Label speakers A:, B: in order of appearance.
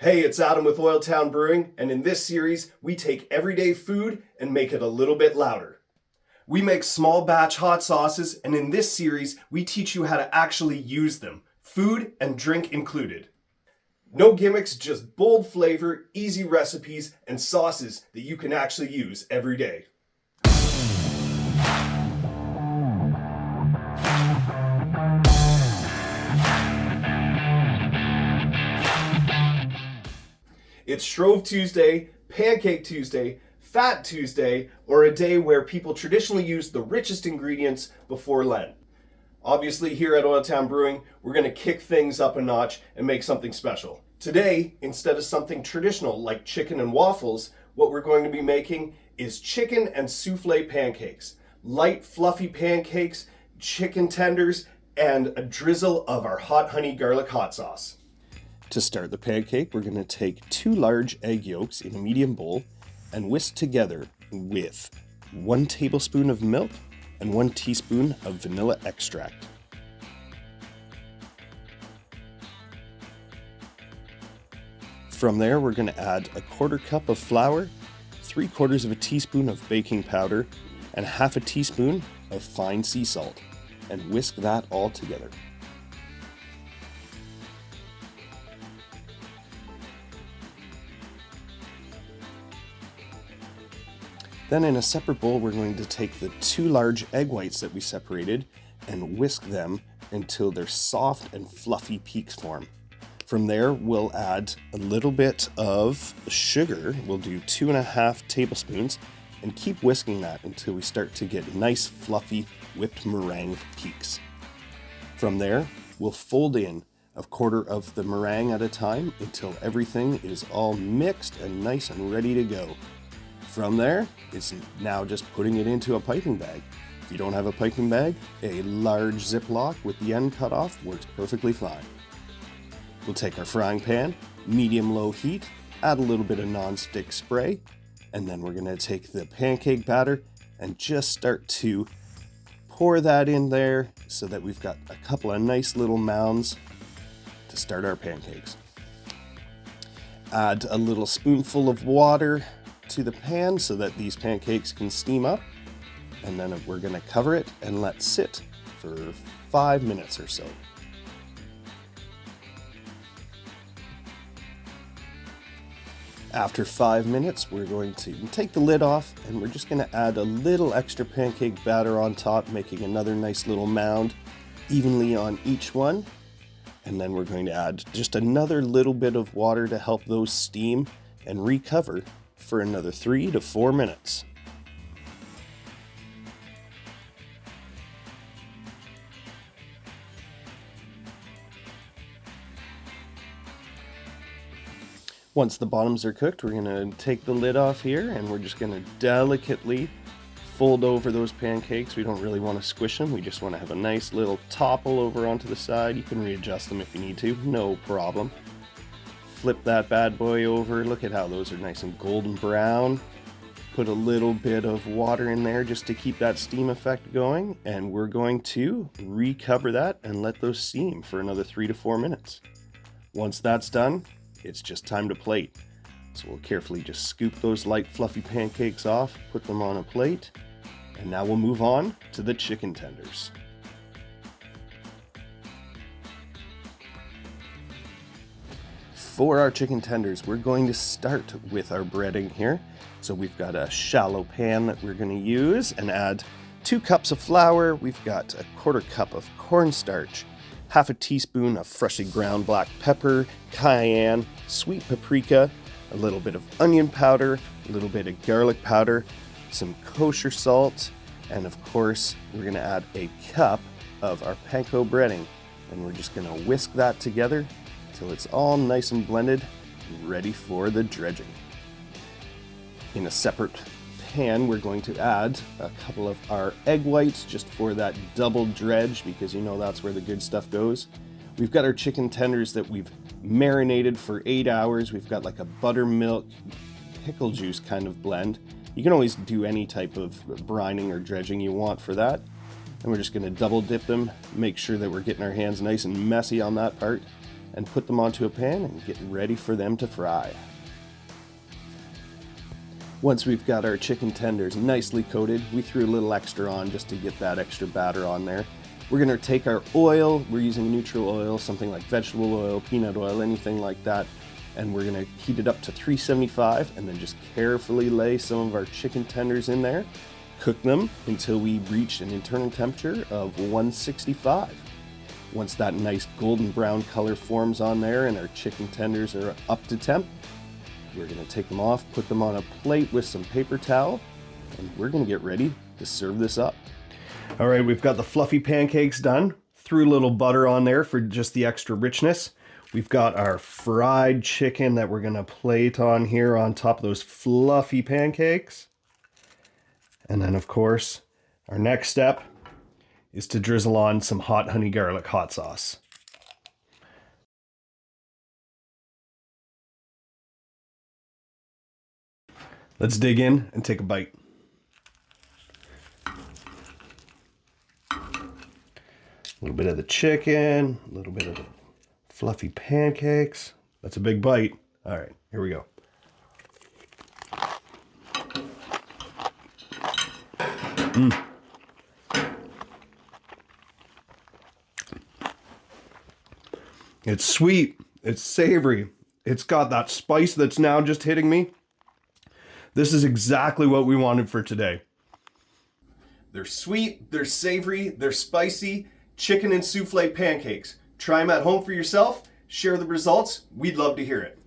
A: Hey, it's Adam with Oil Town Brewing, and in this series, we take everyday food and make it a little bit louder. We make small batch hot sauces, and in this series, we teach you how to actually use them, food and drink included. No gimmicks, just bold flavor, easy recipes, and sauces that you can actually use every day. It's Shrove Tuesday, Pancake Tuesday, Fat Tuesday, or a day where people traditionally use the richest ingredients before Lent. Obviously, here at Oil Town Brewing, we're going to kick things up a notch and make something special. Today, instead of something traditional like chicken and waffles, what we're going to be making is chicken and souffle pancakes. Light, fluffy pancakes, chicken tenders, and a drizzle of our hot honey garlic hot sauce. To start the pancake, we're going to take 2 large egg yolks in a medium bowl and whisk together with 1 tablespoon of milk and 1 teaspoon of vanilla extract. From there, we're going to add a 1/4 cup of flour, 3/4 of a teaspoon of baking powder, and 1/2 teaspoon of fine sea salt, and whisk that all together. Then in a separate bowl, we're going to take the 2 large egg whites that we separated and whisk them until they're soft and fluffy peaks form. From there, we'll add a little bit of sugar. We'll do 2.5 tablespoons and keep whisking that until we start to get nice fluffy whipped meringue peaks. From there, we'll fold in 1/4 of the meringue at a time until everything is all mixed and nice and ready to go. From there, it's now just putting it into a piping bag. If you don't have a piping bag, a large Ziploc with the end cut off works perfectly fine. We'll take our frying pan, medium-low heat, add a little bit of non-stick spray, and then we're going to take the pancake batter and just start to pour that in there so that we've got a couple of nice little mounds to start our pancakes. Add a little spoonful of water to the pan so that these pancakes can steam up, and then we're going to cover it and let sit for 5 minutes or so. After 5 minutes, we're going to take the lid off and we're just going to add a little extra pancake batter on top, making another nice little mound evenly on each one. And then we're going to add just another little bit of water to help those steam and recover for another 3 to 4 minutes. Once the bottoms are cooked, we're going to take the lid off here and we're just going to delicately fold over those pancakes. We don't really want to squish them. We just want to have a nice little topple over onto the side. You can readjust them if you need to, no problem. Flip that bad boy over. Look at how those are nice and golden brown. Put a little bit of water in there just to keep that steam effect going, and we're going to recover that and let those steam for another 3 to 4 minutes. Once that's done, it's just time to plate. So we'll carefully just scoop those light fluffy pancakes off, put them on a plate, and now we'll move on to the chicken tenders. For our chicken tenders, we're going to start with our breading here. So we've got a shallow pan that we're going to use and add 2 cups of flour. We've got a 1/4 cup of cornstarch, 1/2 teaspoon of freshly ground black pepper, cayenne, sweet paprika, a little bit of onion powder, a little bit of garlic powder, some kosher salt, and of course, we're going to add a cup of our panko breading. And we're just going to whisk that together till it's all nice and blended, ready for the dredging. In a separate pan, we're going to add a couple of our egg whites just for that double dredge, because you know that's where the good stuff goes. We've got our chicken tenders that we've marinated for 8 hours. We've got like a buttermilk pickle juice kind of blend. You can always do any type of brining or dredging you want for that. And we're just going to double dip them, make sure that we're getting our hands nice and messy on that part. and put them onto a pan and get ready for them to fry. Once we've got our chicken tenders nicely coated, we threw a little extra on just to get that extra batter on there. We're going to take our oil, we're using neutral oil, something like vegetable oil, peanut oil, anything like that, and we're going to heat it up to 375 and then just carefully lay some of our chicken tenders in there. Cook them until we reach an internal temperature of 165. Once that nice golden brown color forms on there and our chicken tenders are up to temp, we're going to take them off, put them on a plate with some paper towel, and we're going to get ready to serve this up. All right, we've got the fluffy pancakes done. Threw a little butter on there for just the extra richness. We've got our fried chicken that we're going to plate on here on top of those fluffy pancakes. And then, of course, our next step is to drizzle on some hot honey garlic hot sauce. Let's dig in and take a bite. A little bit of the chicken, a little bit of the fluffy pancakes. That's a big bite. All right, here we go. It's sweet, it's savory, it's got that spice that's now just hitting me. This is exactly what we wanted for today. They're sweet, they're savory, they're spicy, chicken and souffle pancakes. Try them at home for yourself, share the results, we'd love to hear it.